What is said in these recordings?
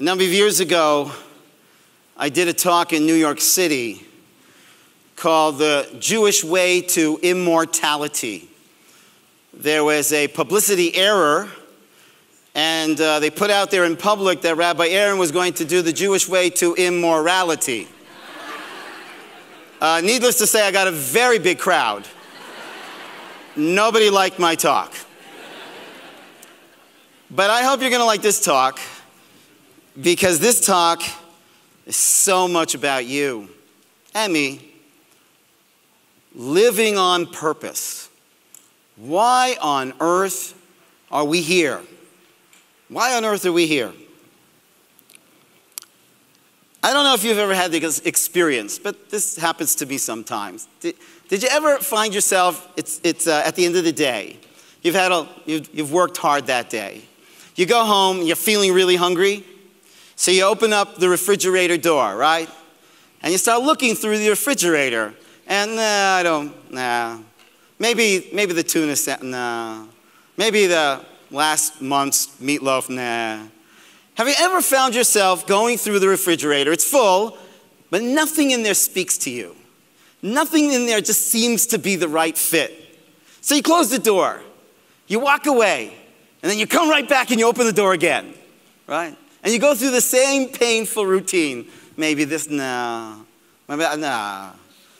A number of years ago, I did a talk in New York City called The Jewish Way to Immortality. There was a publicity error, and they put out there in public that Rabbi Aaron was going to do the Jewish way to immorality. Needless to say, I got a very big crowd. Nobody liked my talk. But I hope you're going to like this talk, because this talk is so much about you and me living on purpose. Why on earth are we here? Why on earth are we here? I don't know if you've ever had this experience, but this happens to me sometimes. Did you ever find yourself, it's at the end of the day, you've worked hard that day. You go home, you're feeling really hungry, so you open up the refrigerator door, right? And you start looking through the refrigerator, and maybe the tuna set, nah. Maybe the last month's meatloaf, nah. Have you ever found yourself going through the refrigerator? It's full, but nothing in there speaks to you. Nothing in there just seems to be the right fit. So you close the door, you walk away, and then you come right back and you open the door again, right? And you go through the same painful routine. Maybe this, nah. Maybe, nah.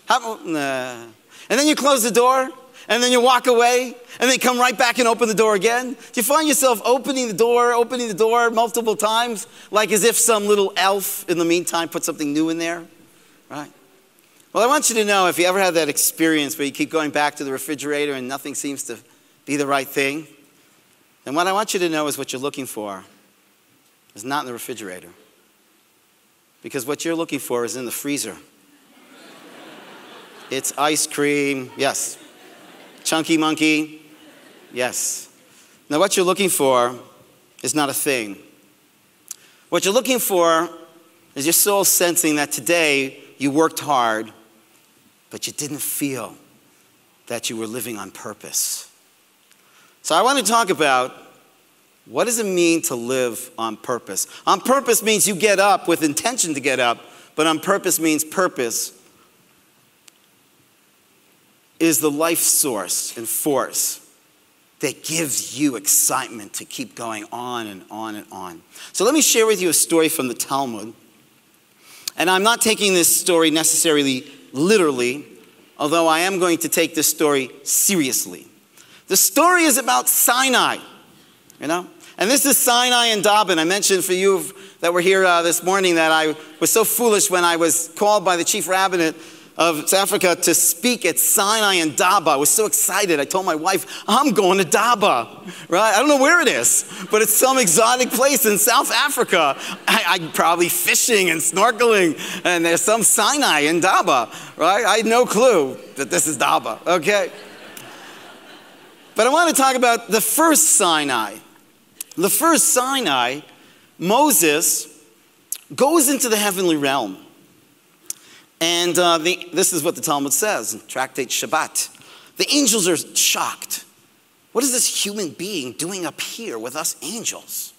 Nah. And then you close the door, and then you walk away, and then you come right back and open the door again. Do you find yourself opening the door multiple times, like as if some little elf in the meantime put something new in there, right? Well, I want you to know, if you ever have that experience where you keep going back to the refrigerator and nothing seems to be the right thing, then what I want you to know is what you're looking for is not in the refrigerator. Because what you're looking for is in the freezer. It's ice cream, yes. Chunky monkey, yes. Now what you're looking for is not a thing. What you're looking for is your soul sensing that today you worked hard, but you didn't feel that you were living on purpose. So I want to talk about, what does it mean to live on purpose? On purpose means you get up with intention to get up, but on purpose means purpose is the life source and force that gives you excitement to keep going on and on and on. So let me share with you a story from the Talmud. And I'm not taking this story necessarily literally, although I am going to take this story seriously. The story is about Sinai, you know? And this is Sinai and Indaba. I mentioned for you that were here this morning that I was so foolish when I was called by the chief rabbinate of South Africa to speak at Sinai and Indaba. I was so excited. I told my wife, I'm going to Indaba, right? I don't know where it is, but it's some exotic place in South Africa. I'm probably fishing and snorkeling, and there's some Sinai in Indaba, right? I had no clue that this is Indaba, okay? But I want to talk about the first Sinai. The first Sinai, Moses goes into the heavenly realm. And this is what the Talmud says in Tractate Shabbat. The angels are shocked. What is this human being doing up here with us angels?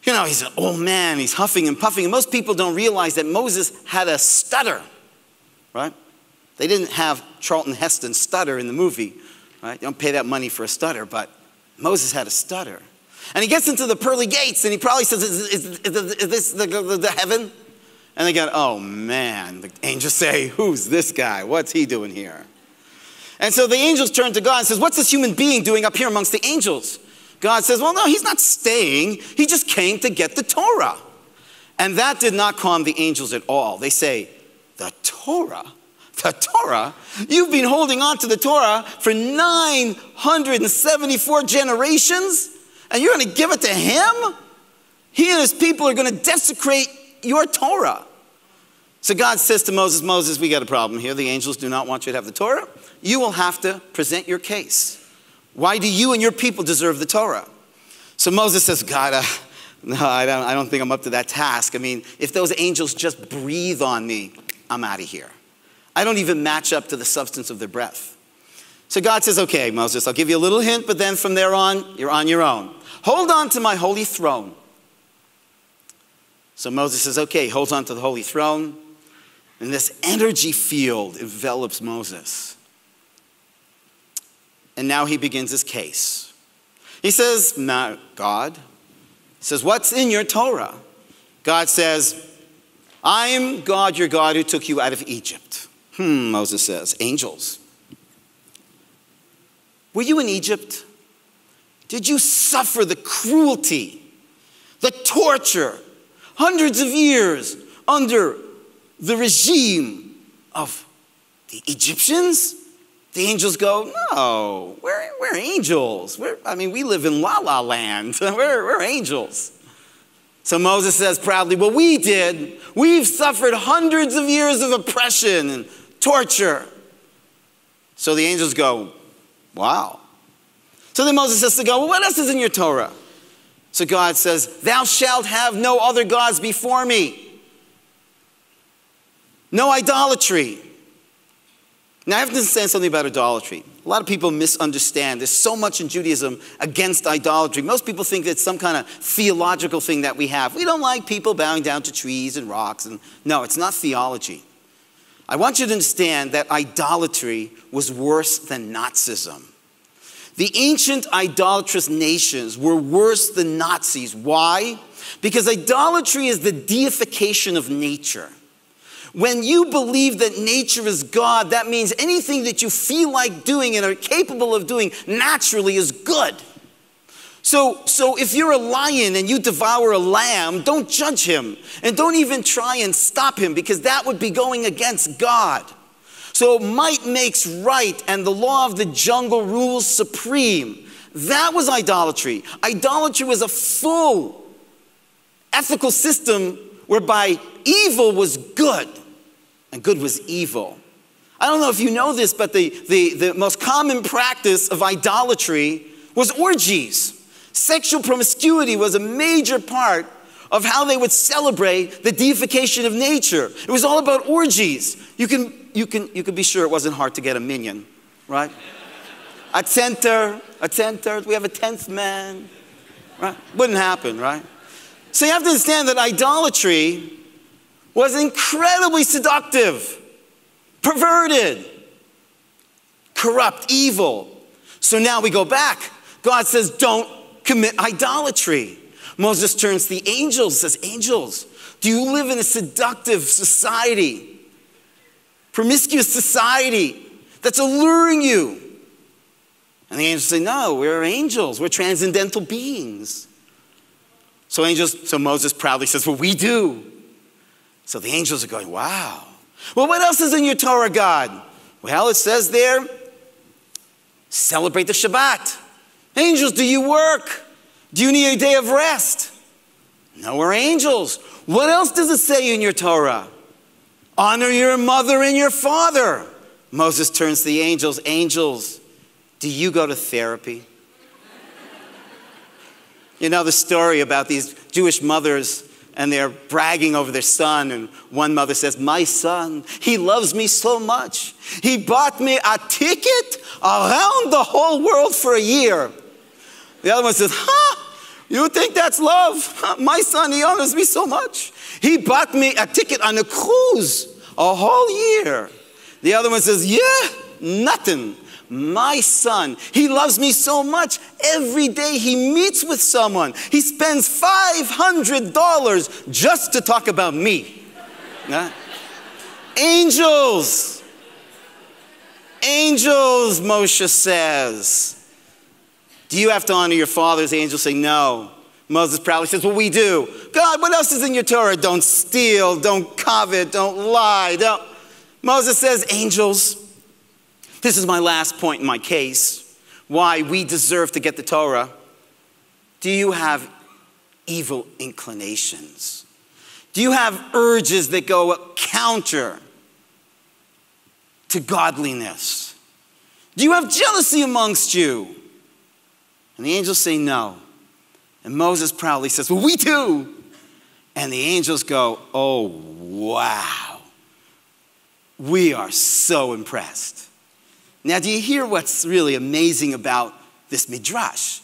You know, he's an old man, he's huffing and puffing. And most people don't realize that Moses had a stutter, right? They didn't have Charlton Heston stutter in the movie, right? You don't pay that money for a stutter, but Moses had a stutter. And he gets into the pearly gates, and he probably says, is this the heaven? And they go, oh man, the angels say, who's this guy? What's he doing here? And so the angels turn to God and says, what's this human being doing up here amongst the angels? God says, well, no, he's not staying. He just came to get the Torah. And that did not calm the angels at all. They say, the Torah? The Torah? You've been holding on to the Torah for 974 generations, and you're going to give it to him? He and his people are going to desecrate your Torah. So God says to Moses, Moses, we got a problem here. The angels do not want you to have the Torah. You will have to present your case. Why do you and your people deserve the Torah? So Moses says, God, no, I don't think I'm up to that task. I mean, if those angels just breathe on me, I'm out of here. I don't even match up to the substance of their breath. So God says, okay, Moses, I'll give you a little hint, but then from there on, you're on your own. Hold on to my holy throne. So Moses says, okay, holds on to the holy throne. And this energy field envelops Moses. And now he begins his case. He says, "Now, God," he says, "what's in your Torah?" God says, "I am God, your God, who took you out of Egypt." Moses says, "Angels. Were you in Egypt? Did you suffer the cruelty, the torture, hundreds of years under the regime of the Egyptians?" The angels go, "No, we're angels. We live in La La Land. We're angels." So Moses says proudly, "Well, we did. We've suffered hundreds of years of oppression and torture." So the angels go, "Wow." So then Moses says to God, "Well, what else is in your Torah?" So God says, "Thou shalt have no other gods before me. No idolatry." Now, I have to say something about idolatry. A lot of people misunderstand. There's so much in Judaism against idolatry. Most people think it's some kind of theological thing that we have. We don't like people bowing down to trees and rocks. No, it's not theology. I want you to understand that idolatry was worse than Nazism. The ancient idolatrous nations were worse than Nazis. Why? Because idolatry is the deification of nature. When you believe that nature is God, that means anything that you feel like doing and are capable of doing naturally is good. So if you're a lion and you devour a lamb, don't judge him. And don't even try and stop him, because that would be going against God. So might makes right, and the law of the jungle rules supreme. That was idolatry. Idolatry was a full ethical system whereby evil was good and good was evil. I don't know if you know this, but the most common practice of idolatry was orgies. Sexual promiscuity was a major part of how they would celebrate the deification of nature. It was all about orgies. You can be sure it wasn't hard to get a minion, right? A center, we have a 10th man, right? Wouldn't happen, right? So you have to understand that idolatry was incredibly seductive, perverted, corrupt, evil. So now we go back. God says, don't commit idolatry. Moses turns to the angels, says, "Angels, do you live in a seductive society, promiscuous society that's alluring you?" And the angels say, "No, we're angels. We're transcendental beings." So Moses proudly says, "Well, we do." So the angels are going, "Wow. Well, what else is in your Torah, God?" Well, it says there, celebrate the Shabbat. Angels, do you work? Do you need a day of rest? No, we're angels. What else does it say in your Torah? Honor your mother and your father. Moses turns to the angels. "Angels, do you go to therapy?" You know the story about these Jewish mothers, and they're bragging over their son, and one mother says, "My son, he loves me so much. He bought me a ticket around the whole world for a year." The other one says, "You think that's love? My son, he honors me so much. He bought me a ticket on a cruise a whole year." The other one says, "Yeah, nothing. My son, he loves me so much. Every day he meets with someone. He spends $500 just to talk about me." Angels. Angels, Moshe says. "Do you have to honor your fathers?" Angels say, "No." Moses proudly says, "Well, we do." "God, what else is in your Torah?" "Don't steal, don't covet, don't lie." Moses says, "Angels, this is my last point in my case, why we deserve to get the Torah. Do you have evil inclinations? Do you have urges that go counter to godliness? Do you have jealousy amongst you?" And the angels say, "No." And Moses proudly says, "Well, we do." And the angels go, "Oh, wow. We are so impressed." Now, do you hear what's really amazing about this midrash?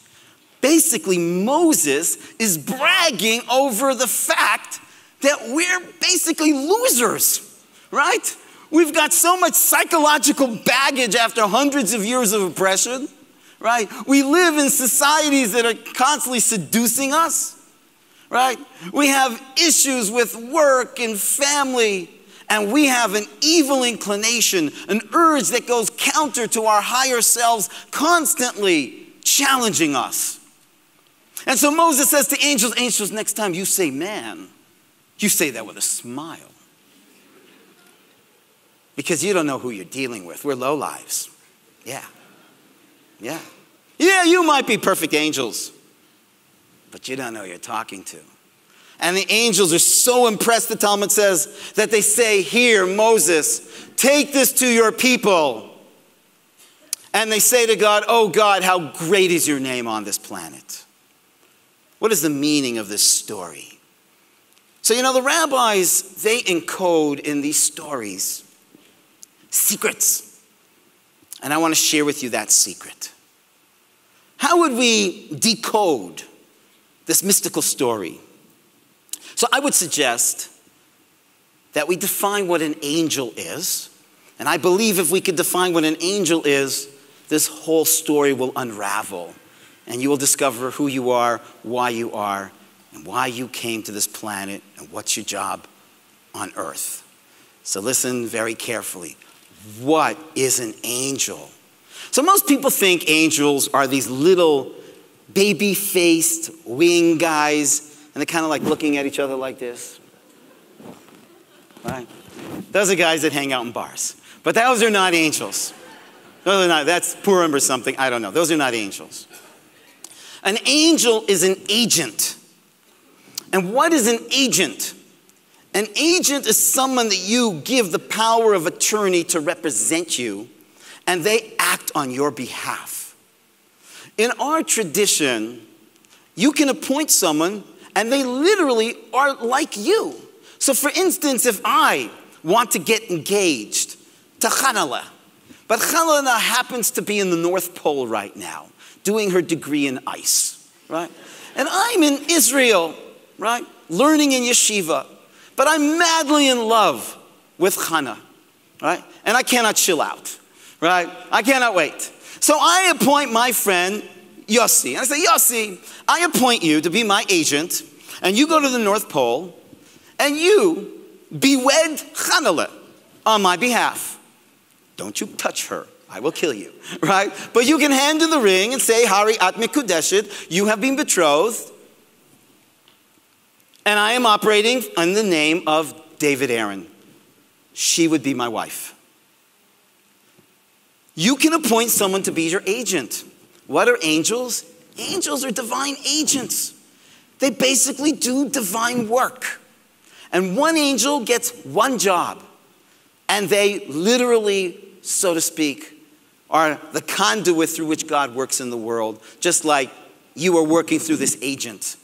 Basically, Moses is bragging over the fact that we're basically losers, right? We've got so much psychological baggage after hundreds of years of oppression, right? We live in societies that are constantly seducing us, right? We have issues with work and family, and we have an evil inclination, an urge that goes counter to our higher selves, constantly challenging us. And so Moses says to angels, next time you say man, you say that with a smile. Because you don't know who you're dealing with. We're lowlives. Yeah. Yeah. Yeah, you might be perfect angels, but you don't know who you're talking to. And the angels are so impressed, the Talmud says, that they say, here, Moses, take this to your people. And they say to God, oh God, how great is your name on this planet. What is the meaning of this story? So, the rabbis, they encode in these stories secrets. And I want to share with you that secret. How would we decode this mystical story? So I would suggest that we define what an angel is. And I believe if we could define what an angel is, this whole story will unravel. And you will discover who you are, and why you came to this planet, and what's your job on earth. So listen very carefully. What is an angel? So most people think angels are these little baby-faced wing guys, and they're kind of like looking at each other like this. Right? Those are guys that hang out in bars. But those are not angels. Those are not, that's Purim or something, I don't know. Those are not angels. An angel is an agent. And what is an agent? An agent is someone that you give the power of attorney to represent you, and they act on your behalf. In our tradition, you can appoint someone, and they literally are like you. So for instance, if I want to get engaged to Chanala, but Chanala happens to be in the North Pole right now, doing her degree in ice, right? And I'm in Israel, right, learning in yeshiva. But I'm madly in love with Chana, right? And I cannot chill out, right? I cannot wait. So I appoint my friend, Yossi. And I say, Yossi, I appoint you to be my agent, and you go to the North Pole, and you bewed Chanala on my behalf. Don't you touch her. I will kill you, right? But you can hand her the ring and say, Hari at mikudeshet, you have been betrothed, and I am operating in the name of David Aaron. She would be my wife. You can appoint someone to be your agent. What are angels? Angels are divine agents. They basically do divine work. And one angel gets one job. And they literally, so to speak, are the conduit through which God works in the world, just like you are working through this agent.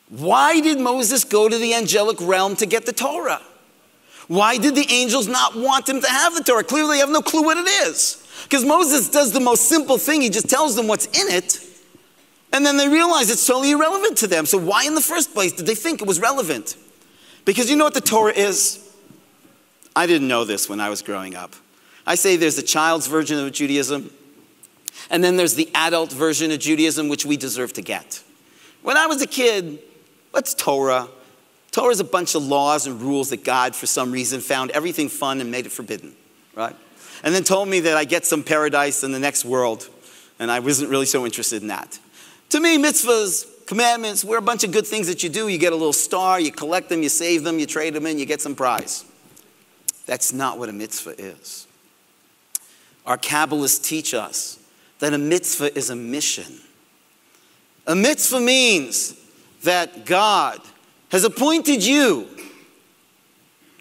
Why did Moses go to the angelic realm to get the Torah? Why did the angels not want him to have the Torah? Clearly they have no clue what it is. Because Moses does the most simple thing. He just tells them what's in it. And then they realize it's totally irrelevant to them. So why in the first place did they think it was relevant? Because you know what the Torah is? I didn't know this when I was growing up. I say there's the child's version of Judaism. And then there's the adult version of Judaism, which we deserve to get. When I was a kid, what's Torah? Torah is a bunch of laws and rules that God, for some reason, found everything fun and made it forbidden, right? And then told me that I get some paradise in the next world, and I wasn't really so interested in that. To me, mitzvahs, commandments, we're a bunch of good things that you do. You get a little star, you collect them, you save them, you trade them in, you get some prize. That's not what a mitzvah is. Our Kabbalists teach us that a mitzvah is a mission. A mitzvah means that God has appointed you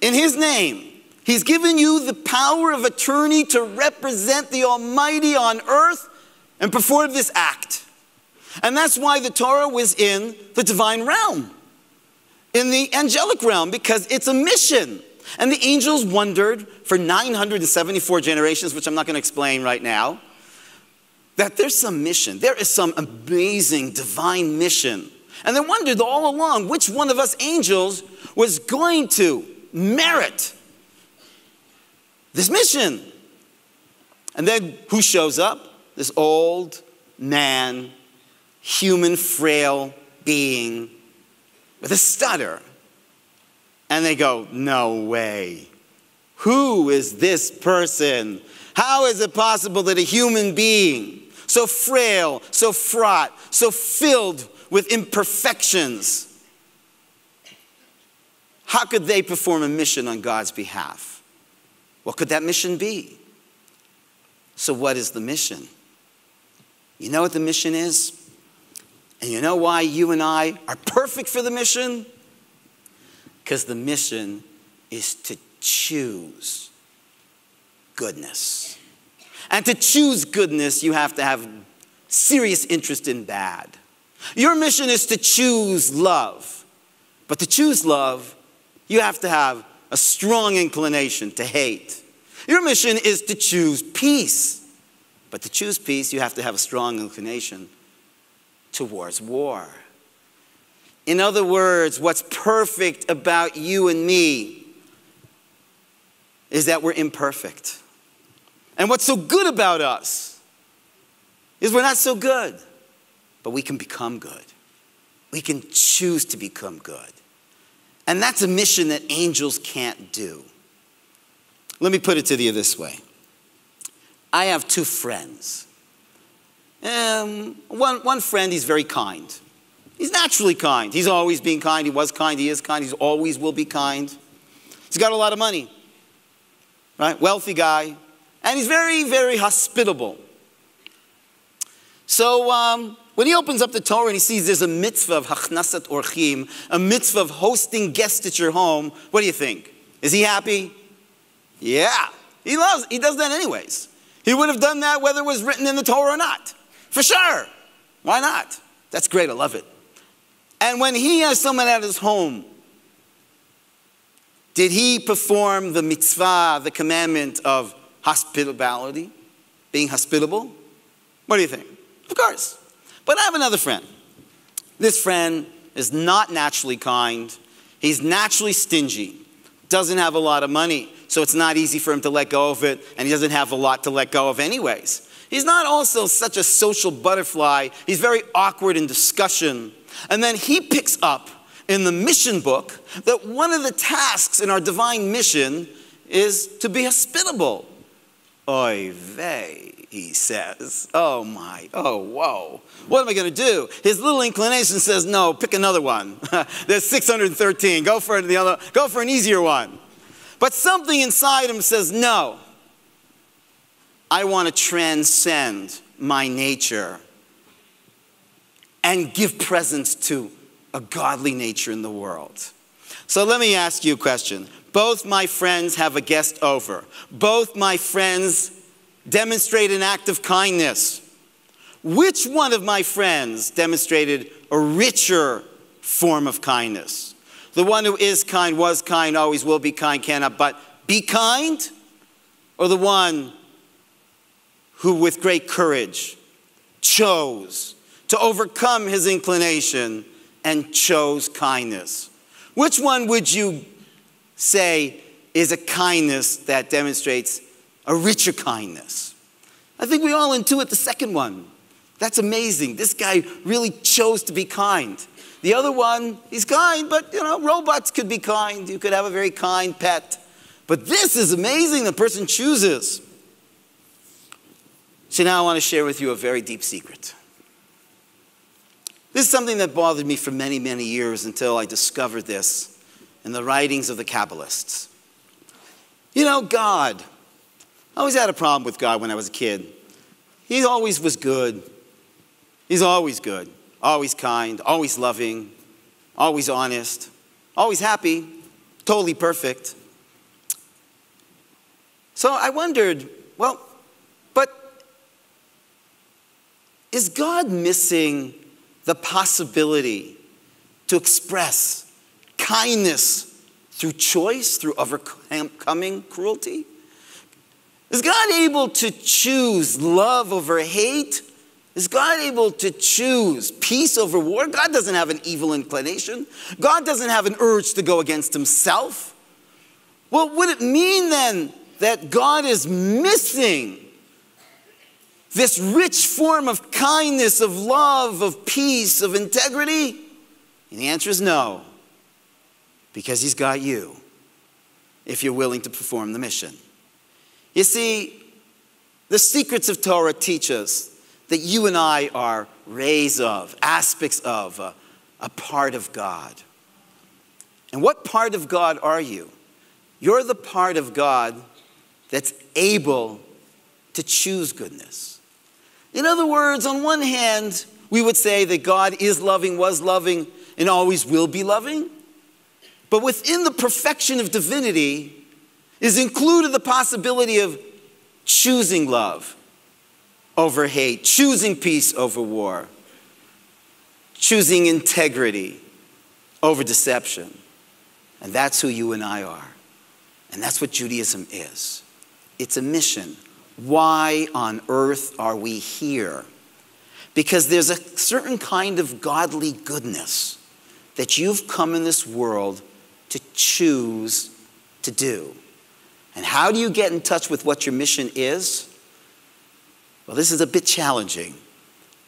in his name. He's given you the power of attorney to represent the Almighty on earth and perform this act. And that's why the Torah was in the divine realm, in the angelic realm, because it's a mission. And the angels wondered for 974 generations, which I'm not going to explain right now, that there's some mission. There is some amazing divine mission And they wondered all along which one of us angels was going to merit this mission. And then who shows up? This old man, human, frail being with a stutter. And they go, no way. Who is this person? How is it possible that a human being, so frail, so fraught, so filled with imperfections, how could they perform a mission on God's behalf? What could that mission be? So what is the mission? You know what the mission is? And you know why you and I are perfect for the mission? Because the mission is to choose goodness. And to choose goodness, you have to have serious interest in bad. Your mission is to choose love. But to choose love, you have to have a strong inclination to hate. Your mission is to choose peace. But to choose peace, you have to have a strong inclination towards war. In other words, what's perfect about you and me is that we're imperfect. And what's so good about us is we're not so good, but we can become good. We can choose to become good. And that's a mission that angels can't do. Let me put it to you this way. I have two friends. One friend, he's very kind. He's naturally kind. He's always being kind. He was kind. He is kind. He always will be kind. He's got a lot of money, right? Wealthy guy. And he's very, very hospitable. So when he opens up the Torah and he sees there's a mitzvah of hachnasat orchim, a mitzvah of hosting guests at your home, what do you think? Is he happy? Yeah. He does that anyways. He would have done that whether it was written in the Torah or not. For sure. Why not? That's great. I love it. And when he has someone at his home, did he perform the mitzvah, the commandment of hospitality, being hospitable? What do you think? Of course. But I have another friend. This friend is not naturally kind. He's naturally stingy. Doesn't have a lot of money, so it's not easy for him to let go of it, and he doesn't have a lot to let go of anyways. He's not also such a social butterfly. He's very awkward in discussion. And then he picks up in the mission book that one of the tasks in our divine mission is to be hospitable. Oy vey, he says. Oh my, oh whoa. What am I going to do? His little inclination says, no, pick another one. There's 613. Go for an easier one. But something inside him says, no. I want to transcend my nature and give presence to a godly nature in the world. So let me ask you a question. Both my friends have a guest over. Both my friends demonstrate an act of kindness. Which one of my friends demonstrated a richer form of kindness? The one who is kind, was kind, always will be kind, cannot but be kind? Or the one who with great courage chose to overcome his inclination and chose kindness? Which one would you say is a kindness that demonstrates a richer kindness? I think we all intuit the second one. That's amazing. This guy really chose to be kind. The other one, he's kind, but robots could be kind. You could have a very kind pet. But this is amazing. The person chooses. So now I want to share with you a very deep secret. This is something that bothered me for many, many years until I discovered this in the writings of the Kabbalists. God. I always had a problem with God when I was a kid. He always was good. He's always good. Always kind. Always loving. Always honest. Always happy. Totally perfect. So I wondered, but is God missing the possibility to express kindness through choice, through overcoming cruelty? Is God able to choose love over hate Is God able to choose peace over war? God doesn't have an evil inclination. God doesn't have an urge to go against himself. Well, would it mean then that God is missing this rich form of kindness, of love, of peace, of integrity? And the answer is no, because he's got you, if you're willing to perform the mission. You see, the secrets of Torah teach us that you and I are rays of, aspects of, a part of God. And what part of God are you? You're the part of God that's able to choose goodness. In other words, on one hand, we would say that God is loving, was loving, and always will be loving. But within the perfection of divinity is included the possibility of choosing love over hate, choosing peace over war, choosing integrity over deception. And that's who you and I are. And that's what Judaism is. It's a mission. Why on earth are we here? Because there's a certain kind of godly goodness that you've come in this world to choose to do. And how do you get in touch with what your mission is? Well, this is a bit challenging.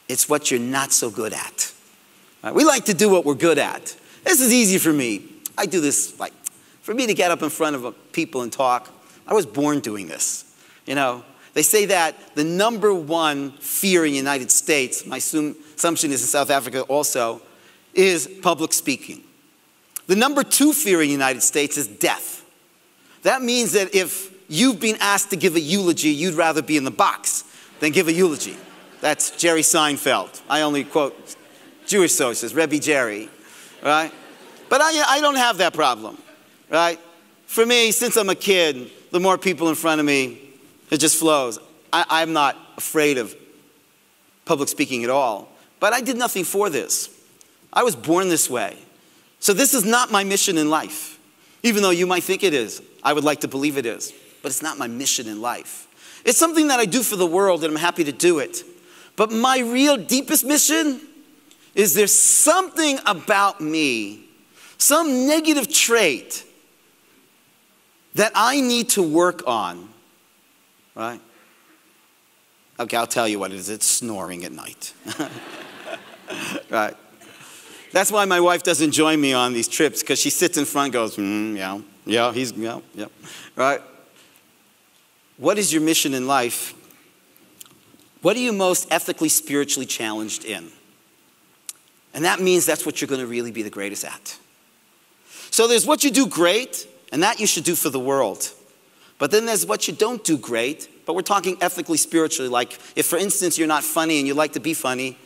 It's what you're not so good at. We like to do what we're good at. This is easy for me. I do this, for me to get up in front of people and talk, I was born doing this. You know, they say that the number one fear in the United States, my assumption is in South Africa also, is public speaking. The number two fear in the United States is death. That means that if you've been asked to give a eulogy, you'd rather be in the box than give a eulogy. That's Jerry Seinfeld. I only quote Jewish sources, Rabbi Jerry, right? But I don't have that problem, right? For me, since I'm a kid, the more people in front of me, it just flows. I'm not afraid of public speaking at all, but I did nothing for this. I was born this way. So this is not my mission in life, even though you might think it is. I would like to believe it is, but it's not my mission in life. It's something that I do for the world, and I'm happy to do it. But my real deepest mission is there's something about me, some negative trait that I need to work on, right? Okay, I'll tell you what it is. It's snoring at night, right? That's why my wife doesn't join me on these trips, because she sits in front and goes, yeah, right? What is your mission in life? What are you most ethically, spiritually challenged in? And that means that's what you're going to really be the greatest at. So there's what you do great, and that you should do for the world. But then there's what you don't do great, but we're talking ethically, spiritually. Like if, for instance, you're not funny and you like to be funny,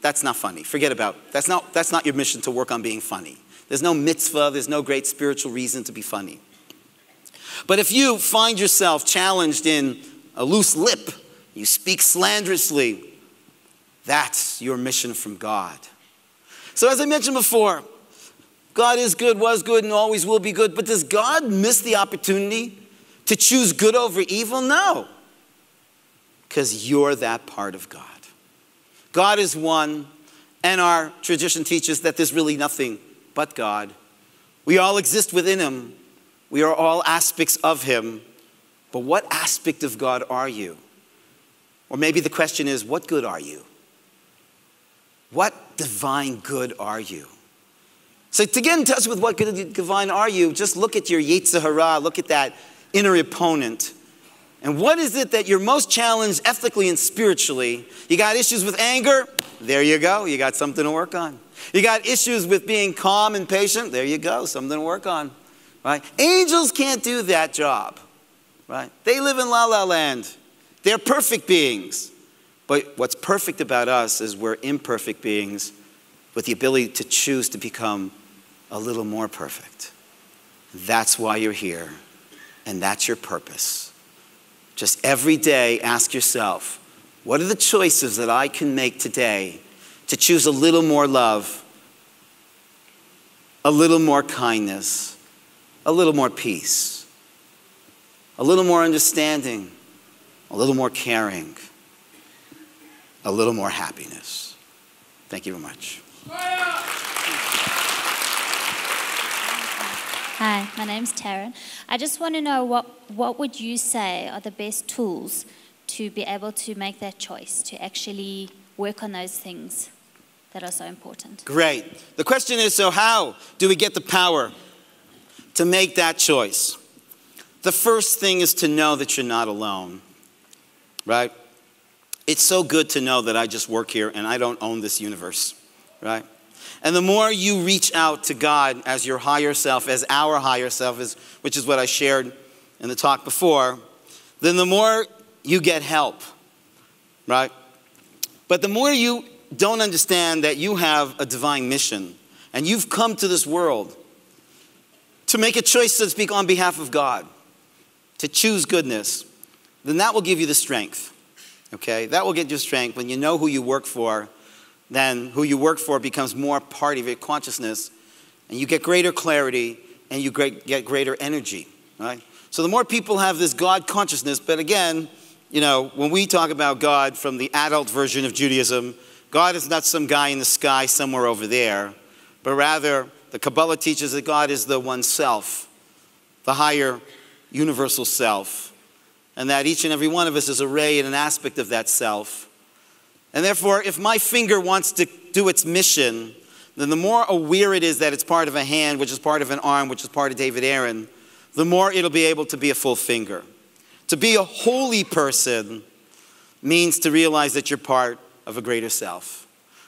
that's not funny. Forget about it. That's not your mission to work on being funny. There's no mitzvah, there's no great spiritual reason to be funny. But if you find yourself challenged in a loose lip, you speak slanderously, that's your mission from God. So as I mentioned before, God is good, was good, and always will be good. But does God miss the opportunity to choose good over evil? No. Because you're that part of God. God is one, and our tradition teaches that there's really nothing but God. We all exist within him. We are all aspects of him. But what aspect of God are you? Or maybe the question is, what good are you? What divine good are you? So to get in touch with what good divine are you, just look at your Yetzer Hara, look at that inner opponent. And what is it that you're most challenged ethically and spiritually? You got issues with anger? There you go. You got something to work on. You got issues with being calm and patient? There you go. Something to work on. Right? Angels can't do that job. Right? They live in La La Land. They're perfect beings. But what's perfect about us is we're imperfect beings with the ability to choose to become a little more perfect. That's why you're here. And that's your purpose. Just every day ask yourself, what are the choices that I can make today to choose a little more love, a little more kindness, a little more peace, a little more understanding, a little more caring, a little more happiness. Thank you very much. Hi, my name's Taryn. I just want to know what would you say are the best tools to be able to make that choice, to actually work on those things that are so important? Great. The question is, so how do we get the power to make that choice? The first thing is to know that you're not alone, right? It's so good to know that I just work here and I don't own this universe, right? And the more you reach out to God as your higher self, as our higher self, which is what I shared in the talk before, then the more you get help, right? But the more you don't understand that you have a divine mission and you've come to this world to make a choice, so to speak, on behalf of God, to choose goodness, then that will give you the strength, okay? That will get you strength when you know who you work for. Then who you work for becomes more part of your consciousness, and you get greater clarity, and you get greater energy, right? So the more people have this God consciousness, but again, you know, when we talk about God from the adult version of Judaism, God is not some guy in the sky somewhere over there, but rather the Kabbalah teaches that God is the one self, the higher universal self, and that each and every one of us is arrayed in an aspect of that self. And therefore, if my finger wants to do its mission, then the more aware it is that it's part of a hand, which is part of an arm, which is part of David Aaron, the more it'll be able to be a full finger. To be a holy person means to realize that you're part of a greater self.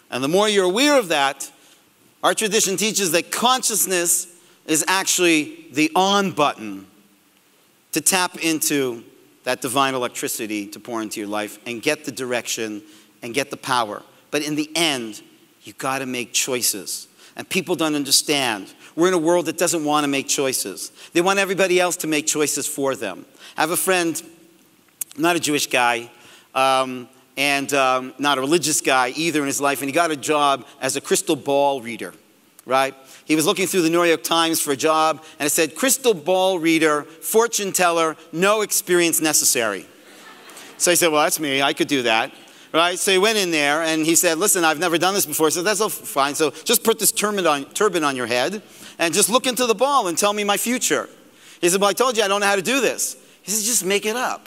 And the more you're aware of that, our tradition teaches that consciousness is actually the on button to tap into that divine electricity to pour into your life and get the direction and get the power. But in the end, you got to make choices. And people don't understand. We're in a world that doesn't want to make choices. They want everybody else to make choices for them. I have a friend, not a Jewish guy, and not a religious guy either in his life, and he got a job as a crystal ball reader, right? He was looking through the New York Times for a job, and it said, crystal ball reader, fortune teller, no experience necessary. So he said, well, that's me. I could do that. Right? So he went in there and he said, listen, I've never done this before. He said, that's all fine. So just put this turban on your head and just look into the ball and tell me my future. He said, well, I told you I don't know how to do this. He said, just make it up.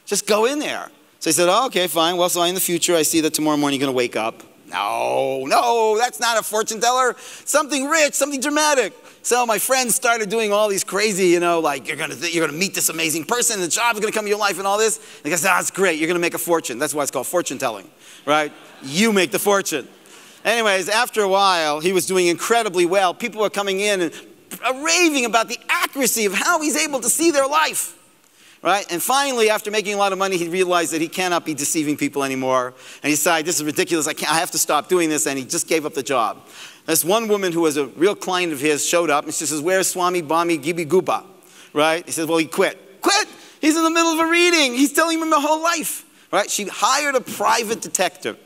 Just go in there. So he said, oh, okay, fine. Well, so in the future, I see that tomorrow morning you're going to wake up. No, that's not a fortune teller. Something rich, something dramatic. So my friends started doing all these crazy, you know, like you're gonna meet this amazing person, and the job is gonna come in your life and all this. And I said, that's great, you're gonna make a fortune. That's why it's called fortune telling, right? You make the fortune. Anyways, after a while, he was doing incredibly well. People were coming in and raving about the accuracy of how he's able to see their life. Right? And finally, after making a lot of money, he realized that he cannot be deceiving people anymore. And he decided, this is ridiculous, I have to stop doing this, and he just gave up the job. This one woman who was a real client of his showed up, and she says, where's Swami Bami Gibi Guba? Right? He says, well, he quit. Quit? He's in the middle of a reading. He's telling him the whole life. Right? She hired a private detective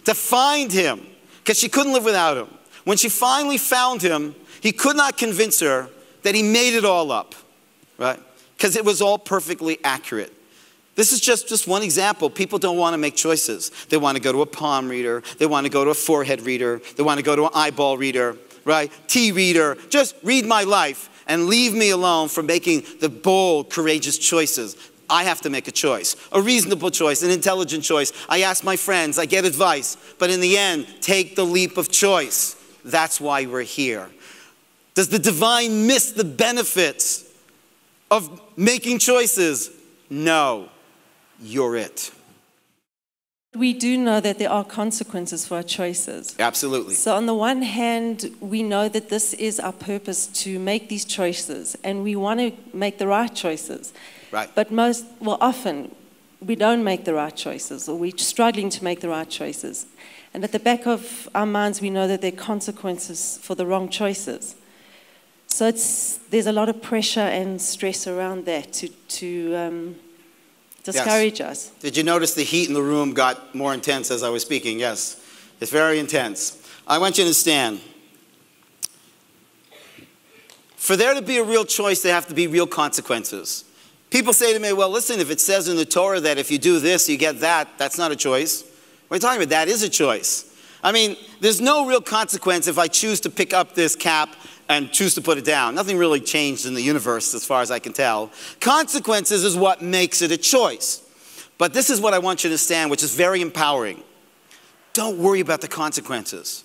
to find him, because she couldn't live without him. When she finally found him, he could not convince her that he made it all up. Right? Because it was all perfectly accurate. This is just one example. People don't want to make choices. They want to go to a palm reader. They want to go to a forehead reader. They want to go to an eyeball reader, right? Tea reader. Just read my life and leave me alone from making the bold, courageous choices. I have to make a choice, a reasonable choice, an intelligent choice. I ask my friends, I get advice. But in the end, take the leap of choice. That's why we're here. Does the divine miss the benefits of making choices? No, you're it. We do know that there are consequences for our choices. Absolutely. So on the one hand, we know that this is our purpose to make these choices, and we want to make the right choices. Right. But often, we don't make the right choices, or we're struggling to make the right choices. And at the back of our minds, we know that there are consequences for the wrong choices. So there's a lot of pressure and stress around that to discourage us. Did you notice the heat in the room got more intense as I was speaking? Yes, it's very intense. I want you to understand. For there to be a real choice, there have to be real consequences. People say to me, well, listen, if it says in the Torah that if you do this, you get that, that's not a choice. What are you talking about? That is a choice. I mean, there's no real consequence if I choose to pick up this cap and choose to put it down. Nothing really changed in the universe as far as I can tell. Consequences is what makes it a choice. But this is what I want you to understand, which is very empowering. Don't worry about the consequences.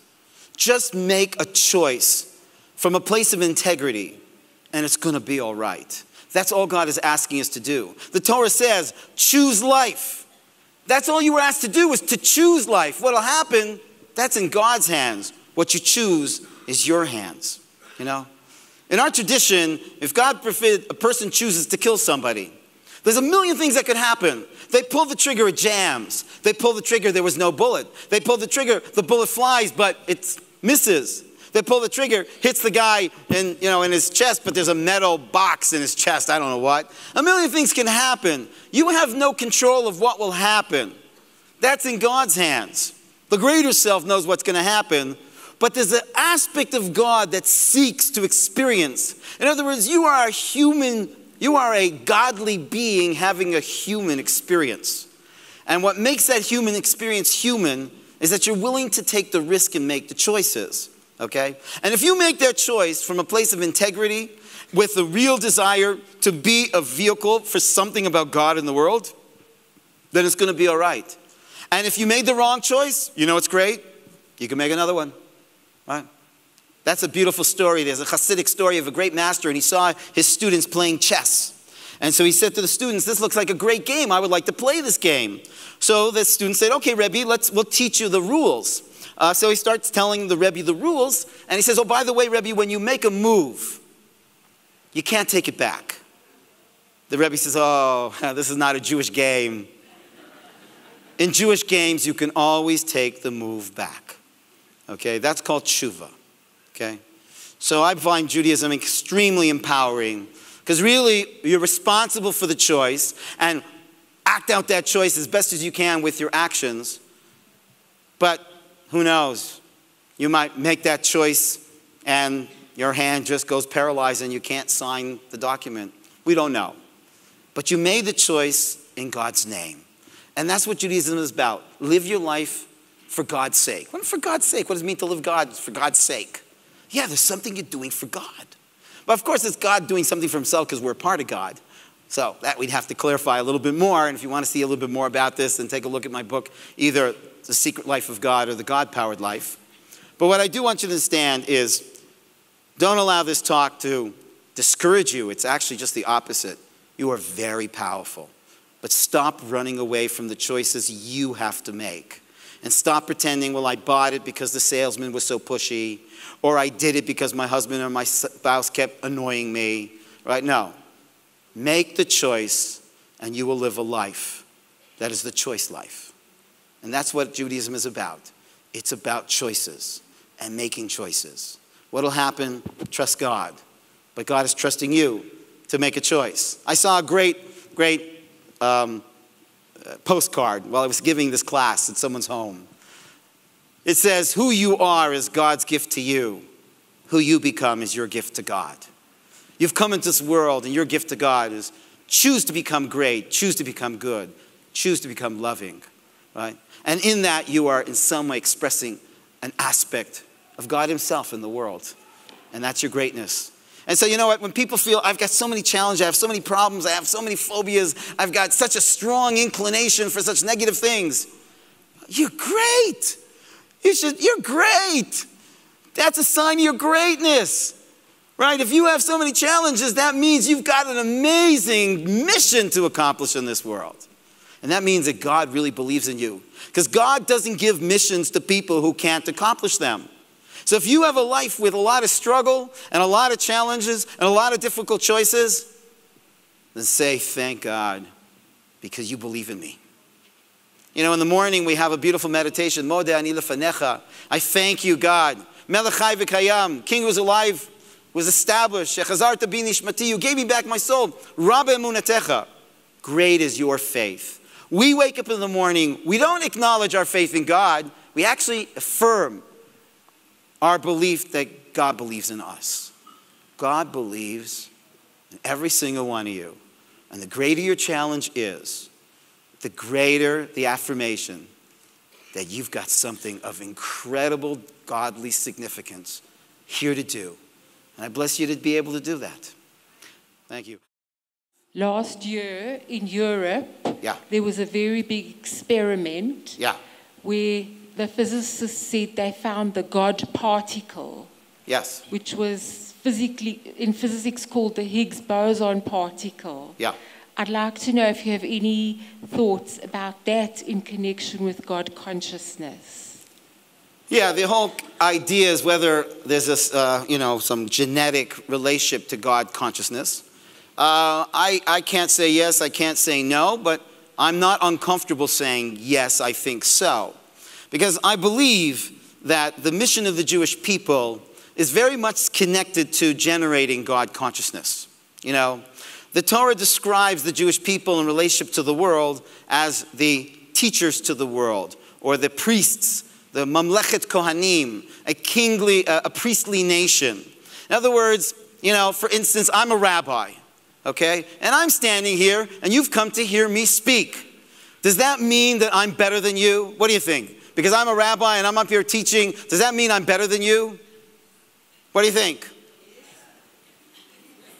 Just make a choice from a place of integrity, and it's going to be all right. That's all God is asking us to do. The Torah says, choose life. That's all you were asked to do, is to choose life. What will happen, that's in God's hands. What you choose is your hands. You know? In our tradition, if God forbid a person chooses to kill somebody, there's a million things that could happen. They pull the trigger, it jams. They pull the trigger, there was no bullet. They pull the trigger, the bullet flies, but it misses. They pull the trigger, hits the guy in his chest, but there's a metal box in his chest, I don't know what. A million things can happen. You have no control of what will happen. That's in God's hands. The greater self knows what's going to happen, but there's an aspect of God that seeks to experience. In other words, you are a human, you are a godly being having a human experience. And what makes that human experience human is that you're willing to take the risk and make the choices, okay? And if you make that choice from a place of integrity with a real desire to be a vehicle for something about God in the world, then it's going to be all right. And if you made the wrong choice, you know what's great? You can make another one. Right? That's a beautiful story. There's a Hasidic story of a great master, and he saw his students playing chess. And so he said to the students, this looks like a great game. I would like to play this game. So the students said, okay, Rebbe, we'll teach you the rules. So he starts telling the Rebbe the rules, and he says, oh, by the way, Rebbe, when you make a move, you can't take it back. The Rebbe says, oh, this is not a Jewish game. In Jewish games, you can always take the move back. Okay, that's called tshuva, okay? So I find Judaism extremely empowering because really you're responsible for the choice and act out that choice as best as you can with your actions. But who knows? You might make that choice and your hand just goes paralyzed and you can't sign the document. We don't know. But you made the choice in God's name. And that's what Judaism is about. Live your life for God's sake. What for God's sake? What does it mean to live God for God's sake? Yeah, there's something you're doing for God. But of course, it's God doing something for himself because we're a part of God. So that we'd have to clarify a little bit more. And if you want to see a little bit more about this, then take a look at my book, either The Secret Life of God or The God-Powered Life. But what I do want you to understand is don't allow this talk to discourage you. It's actually just the opposite. You are very powerful. But stop running away from the choices you have to make. And stop pretending, well, I bought it because the salesman was so pushy, or I did it because my husband or my spouse kept annoying me, right? No. Make the choice, and you will live a life that is the choice life. And that's what Judaism is about. It's about choices and making choices. What will happen? Trust God. But God is trusting you to make a choice. I saw a great postcard while I was giving this class at someone's home. It says, who you are is God's gift to you. Who you become is your gift to God. You've come into this world and your gift to God is choose to become great, choose to become good, choose to become loving, right? And in that you are in some way expressing an aspect of God himself in the world. And that's your greatness. And so you know what, when people feel I've got so many challenges, I have so many problems, I have so many phobias, I've got such a strong inclination for such negative things, you're great. You're great. That's a sign of your greatness, right? If you have so many challenges, that means you've got an amazing mission to accomplish in this world. And that means that God really believes in you. Because God doesn't give missions to people who can't accomplish them. So if you have a life with a lot of struggle and a lot of challenges and a lot of difficult choices, then say, thank God, because you believe in me. You know, in the morning we have a beautiful meditation, Modeh ani lefanecha. I thank you, God. Melech chai v'kayam, King was alive, was established. Shechazarta bi nishmati, you gave me back my soul. Rabbe emunatecha, great is your faith. We wake up in the morning, we don't acknowledge our faith in God, we actually affirm our belief that God believes in us. God believes in every single one of you. And the greater your challenge is, the greater the affirmation that you've got something of incredible godly significance here to do. And I bless you to be able to do that. Thank you. Last year in Europe, Yeah. there was a very big experiment Yeah. where the physicists said they found the God particle, Yes. which was in physics called the Higgs boson particle. Yeah. I'd like to know if you have any thoughts about that in connection with God consciousness. Yeah, the whole idea is whether there's this, some genetic relationship to God consciousness. I can't say yes, I can't say no, but I'm not uncomfortable saying yes, I think so. Because I believe that the mission of the Jewish people is very much connected to generating God consciousness. You know, the Torah describes the Jewish people in relationship to the world as the teachers to the world, or the priests, the Mamlechet Kohanim, a priestly nation. In other words, for instance, I'm a rabbi, okay? And I'm standing here, and you've come to hear me speak. Does that mean that I'm better than you? What do you think? Because I'm a rabbi and I'm up here teaching, does that mean I'm better than you? What do you think?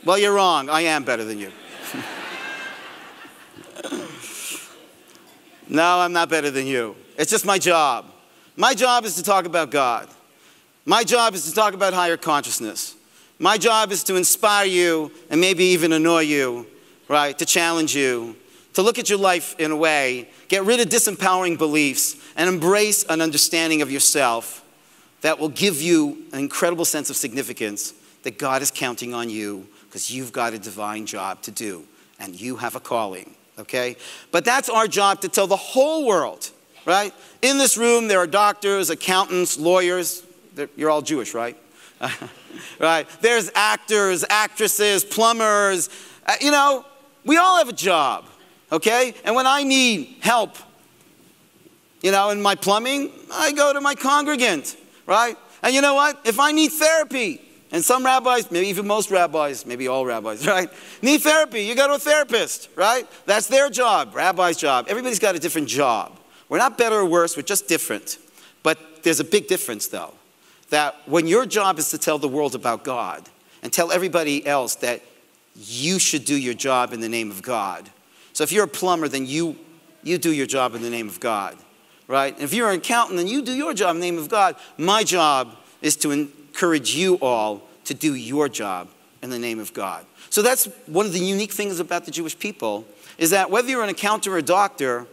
Well, you're wrong. I am better than you. No, I'm not better than you. It's just my job. My job is to talk about God. My job is to talk about higher consciousness. My job is to inspire you and maybe even annoy you, right? To challenge you, to look at your life in a way, get rid of disempowering beliefs, and embrace an understanding of yourself that will give you an incredible sense of significance that God is counting on you because you've got a divine job to do and you have a calling, okay? But that's our job to tell the whole world, right? In this room, there are doctors, accountants, lawyers. You're all Jewish, right? Right? There's actors, actresses, plumbers. We all have a job, okay? And when I need help, in my plumbing, I go to my congregant, right? And you know what? If I need therapy, and some rabbis, maybe even most rabbis, maybe all rabbis, right? Need therapy, you go to a therapist, right? That's their job, rabbi's job. Everybody's got a different job. We're not better or worse, we're just different. But there's a big difference, though, that when your job is to tell the world about God and tell everybody else that you should do your job in the name of God. So if you're a plumber, then you do your job in the name of God, right? And if you're an accountant, then you do your job in the name of God. My job is to encourage you all to do your job in the name of God. So that's one of the unique things about the Jewish people, is that whether you're an accountant or a doctor,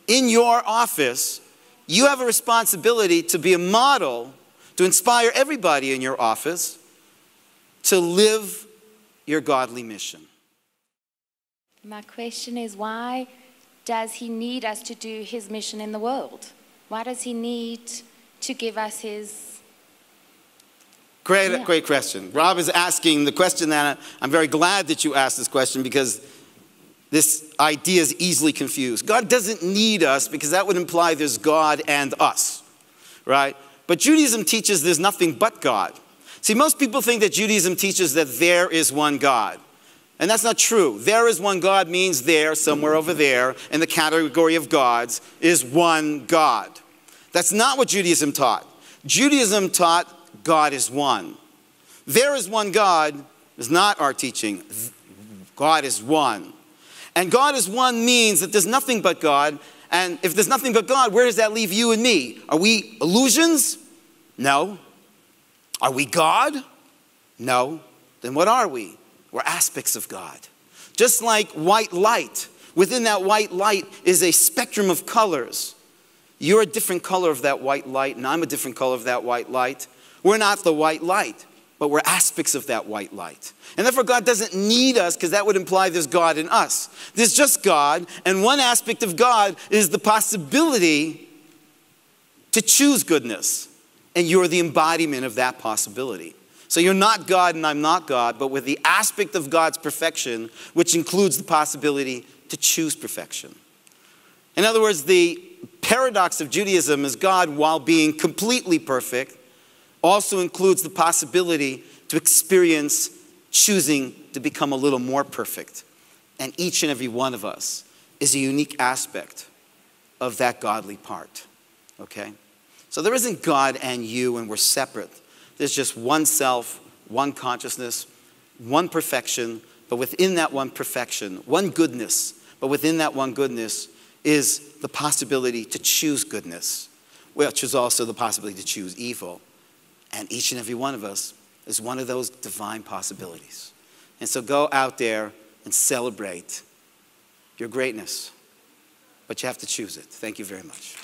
in your office, you have a responsibility to be a model, to inspire everybody in your office to live your godly mission. My question is, why does he need us to do his mission in the world? Why does he need to give us his... Great question. Rob is asking the question that I'm very glad that you asked this question, because this idea is easily confused. God doesn't need us, because that would imply there's God and us, right? But Judaism teaches there's nothing but God. See, most people think that Judaism teaches that there is one God. And that's not true. There is one God means there, somewhere over there, in the category of gods, is one God. That's not what Judaism taught. Judaism taught God is one. There is one God is not our teaching. God is one. And God is one means that there's nothing but God. And if there's nothing but God, where does that leave you and me? Are we illusions? No. Are we God? No. Then what are we? We're aspects of God. Just like white light. Within that white light is a spectrum of colors. You're a different color of that white light, and I'm a different color of that white light. We're not the white light, but we're aspects of that white light. And therefore God doesn't need us, because that would imply there's God in us. There's just God, and one aspect of God is the possibility to choose goodness. And you're the embodiment of that possibility. So you're not God and I'm not God, but with the aspect of God's perfection, which includes the possibility to choose perfection. In other words, the paradox of Judaism is God, while being completely perfect, also includes the possibility to experience choosing to become a little more perfect. And each and every one of us is a unique aspect of that godly part. Okay? So there isn't God and you and we're separate. There's just one self, one consciousness, one perfection, but within that one perfection, one goodness, but within that one goodness is the possibility to choose goodness, which is also the possibility to choose evil. And each and every one of us is one of those divine possibilities. And so go out there and celebrate your greatness. But you have to choose it. Thank you very much.